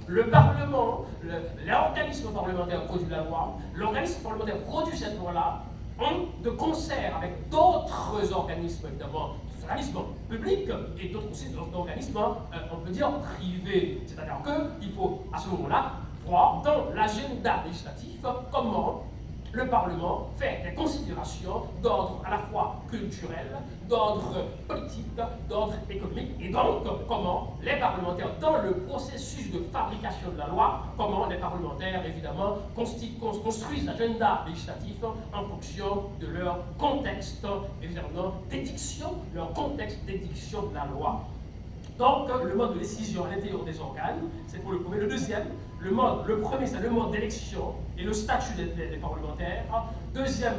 le Parlement, l'organisme parlementaire produit la loi, l'organisme parlementaire produit cette loi-là, de concert avec d'autres organismes, évidemment, organismes publics et d'autres aussi organismes, on peut dire, privés. C'est-à-dire qu'il faut, à ce moment-là, voir dans l'agenda législatif comment le Parlement fait des considérations d'ordre à la fois culturel, d'ordre politique, d'ordre économique, et donc comment les parlementaires, dans le processus de fabrication de la loi, comment les parlementaires, évidemment, construisent l'agenda législatif en fonction de leur contexte, évidemment, d'édiction, leur contexte d'édiction de la loi. Donc, le mode de décision à l'intérieur des organes, c'est pour le premier. Le deuxième, le premier, c'est le mode d'élection et le statut des parlementaires. Deuxième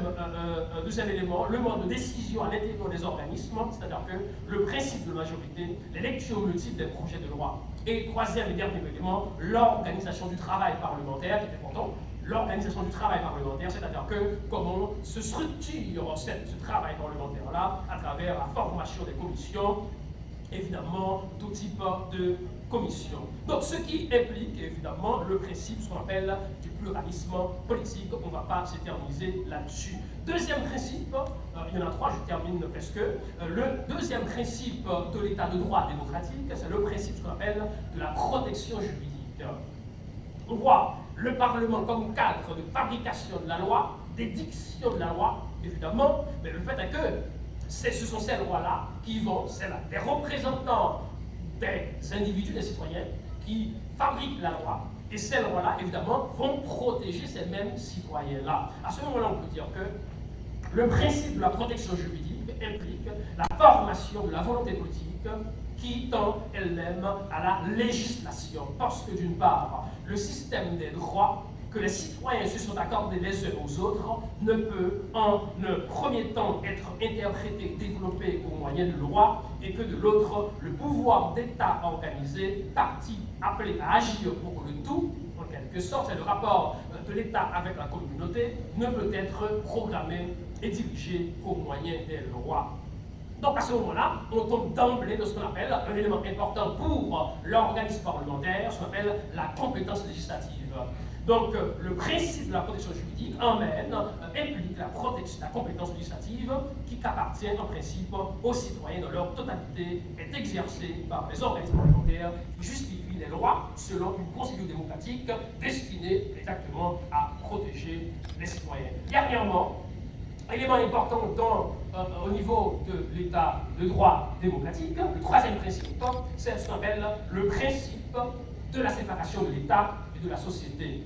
élément, le mode de décision à l'intérieur des organismes, c'est-à-dire que le principe de majorité, les lectures multiples des projets de loi. Et troisième et dernier élément, l'organisation du travail parlementaire, qui est important. L'organisation du travail parlementaire, c'est-à-dire que comment se structure ce travail parlementaire-là à travers la formation des commissions, évidemment, tout type de commission. Donc, ce qui implique, évidemment, le principe, ce qu'on appelle du pluralisme politique. On ne va pas s'éterniser là-dessus. Deuxième principe, il y en a trois, je termine presque. Le deuxième principe de l'état de droit démocratique, c'est le principe, ce qu'on appelle de la protection juridique. On voit le Parlement comme cadre de fabrication de la loi, d'édiction de la loi, évidemment, mais le fait est que ce sont ces lois-là qui vont, c'est des représentants des individus, des citoyens, qui fabriquent la loi, et ces lois-là, évidemment, vont protéger ces mêmes citoyens-là. À ce moment-là, on peut dire que le principe de la protection juridique implique la formation de la volonté politique qui tend elle-même à la législation, parce que d'une part, le système des droits que les citoyens se sont accordés les uns aux autres ne peut, en un premier temps, être interprété, développé au moyen de loi, et que de l'autre, le pouvoir d'État organisé, parti appelé à agir pour le tout, en quelque sorte, c'est le rapport de l'État avec la communauté, ne peut être programmé et dirigé qu'au moyen des lois. Donc à ce moment-là, on tombe d'emblée de ce qu'on appelle un élément important pour l'organisme parlementaire, ce qu'on appelle la compétence législative. Donc, le principe de la protection juridique implique la compétence législative qui appartient en principe aux citoyens dans leur totalité, est exercée par les organismes parlementaires qui justifient les lois selon une procédure démocratique destinée exactement à protéger les citoyens. Dernièrement, élément important au niveau de l'état de droit démocratique, le troisième principe, c'est ce qu'on appelle le principe de la séparation de l'État et de la société.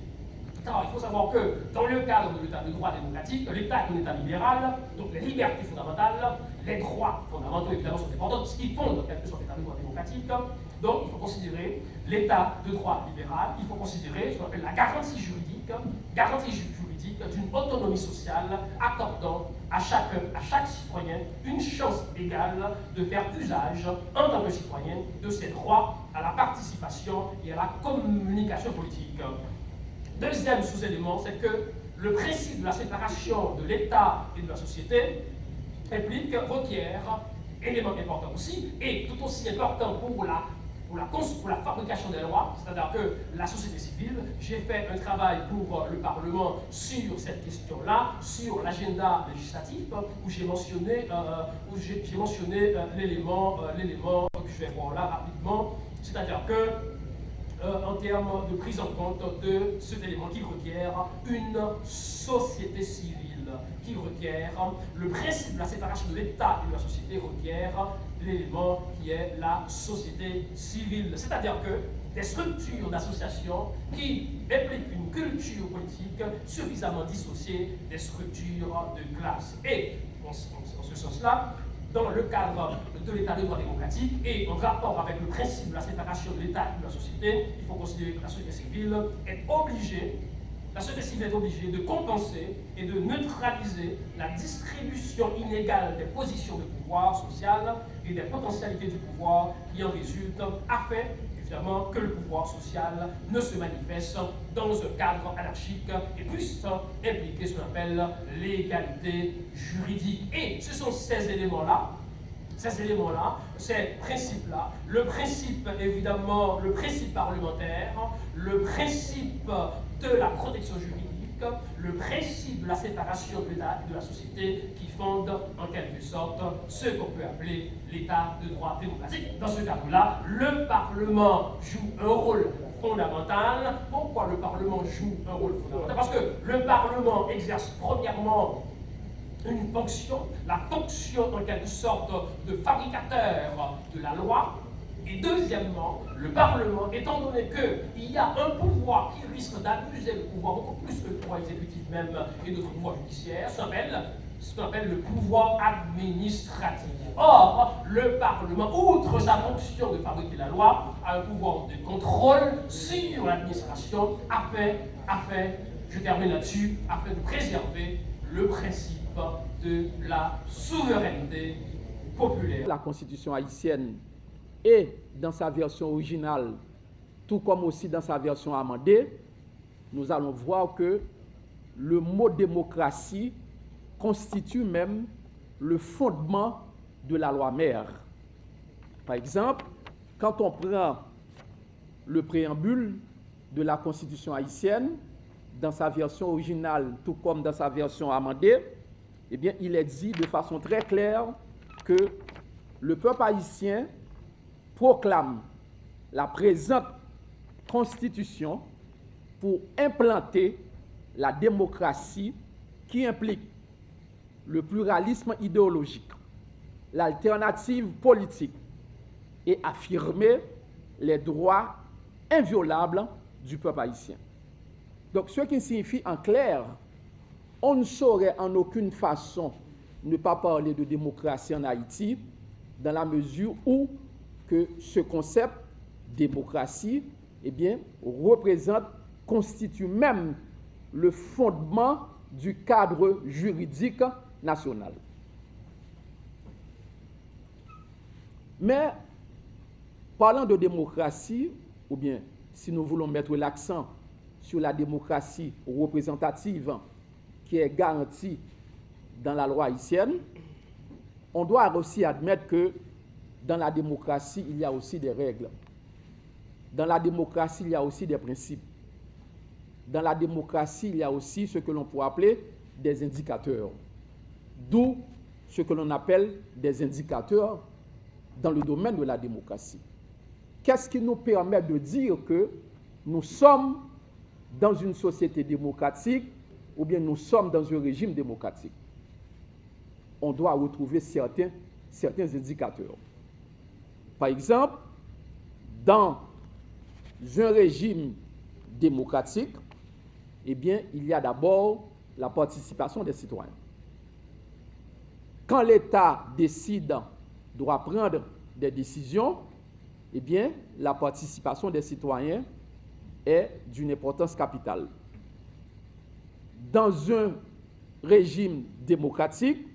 Alors, il faut savoir que dans le cadre de l'état de droit démocratique, l'État est un État libéral, donc les libertés fondamentales, les droits fondamentaux évidemment sont importants, ce qui fonde quelque chose l'état de droit démocratique. Donc, il faut considérer l'état de droit libéral, il faut considérer ce qu'on appelle la garantie juridique d'une autonomie sociale accordant à chaque citoyen une chance égale de faire usage, en tant que citoyen, de ses droits à la participation et à la communication politique. Deuxième sous-élément, c'est que le principe de la séparation de l'État et de la société requiert, élément important aussi, et tout aussi important pour la fabrication des lois, c'est-à-dire que la société civile, j'ai fait un travail pour le Parlement sur cette question-là, sur l'agenda législatif, où j'ai mentionné l'élément que je vais voir là rapidement, c'est-à-dire que en termes de prise en compte de cet élément qui requiert une société civile, qui requiert le principe de la séparation de l'État et de la société requiert l'élément qui est la société civile. C'est-à-dire que des structures d'association qui impliquent une culture politique suffisamment dissociée des structures de classe. Et en ce sens-là, dans le cadre de l'état de droit démocratique et en rapport avec le principe de la séparation de l'État et de la société, il faut considérer que la société civile est obligée de compenser et de neutraliser la distribution inégale des positions de pouvoir social et des potentialités du pouvoir qui en résultent, afin évidemment que le pouvoir social ne se manifeste dans un cadre anarchique et puisse impliquer ce qu'on appelle l'égalité juridique. Et ce sont ces éléments-là ces éléments-là, ces principes-là, le principe, évidemment, le principe parlementaire, le principe de la protection juridique, le principe de la séparation de l'État et de la société qui fonde en quelque sorte ce qu'on peut appeler l'État de droit démocratique. Dans ce cadre-là, le Parlement joue un rôle fondamental. Pourquoi le Parlement joue un rôle fondamental? Parce que le Parlement exerce premièrement une fonction, la fonction en quelque sorte de fabricateur de la loi. Et deuxièmement, le Parlement, étant donné qu'il y a un pouvoir qui risque d'abuser le pouvoir, beaucoup plus que le pouvoir exécutif même et notre pouvoir judiciaire, s'appelle ce qu'on appelle le pouvoir administratif. Or, le Parlement, outre sa fonction de fabriquer la loi, a un pouvoir de contrôle sur l'administration afin, je termine là-dessus, afin de préserver le principe de la souveraineté populaire. La Constitution haïtienne et dans sa version originale, tout comme aussi dans sa version amendée, nous allons voir que le mot démocratie constitue même le fondement de la loi mère. Par exemple, quand on prend le préambule de la Constitution haïtienne, dans sa version originale, tout comme dans sa version amendée, eh bien, il est dit de façon très claire que le peuple haïtien proclame la présente Constitution pour implanter la démocratie qui implique le pluralisme idéologique, l'alternative politique et affirmer les droits inviolables du peuple haïtien. Donc, ce qui signifie en clair, on ne saurait en aucune façon ne pas parler de démocratie en Haïti dans la mesure où que ce concept démocratie, eh bien, constitue même le fondement du cadre juridique national. Mais, parlant de démocratie, ou bien, si nous voulons mettre l'accent sur la démocratie représentative qui est garantie dans la loi haïtienne, on doit aussi admettre que dans la démocratie, il y a aussi des règles. Dans la démocratie, il y a aussi des principes. Dans la démocratie, il y a aussi ce que l'on peut appeler des indicateurs. D'où ce que l'on appelle des indicateurs dans le domaine de la démocratie. Qu'est-ce qui nous permet de dire que nous sommes dans une société démocratique ou bien nous sommes dans un régime démocratique? On doit retrouver certains indicateurs. Par exemple, dans un régime démocratique, eh bien, il y a d'abord la participation des citoyens. Quand l'État décide, doit prendre des décisions, eh bien, la participation des citoyens est d'une importance capitale. Dans un régime démocratique,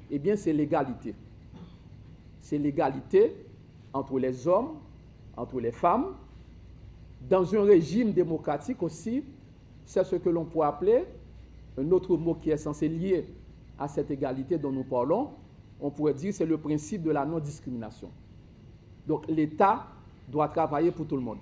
eh bien, c'est l'égalité. C'est l'égalité entre les hommes, entre les femmes. Dans un régime démocratique aussi, c'est ce que l'on peut appeler, un autre mot qui est censé lier à cette égalité dont nous parlons, on pourrait dire c'est le principe de la non-discrimination. Donc l'État doit travailler pour tout le monde.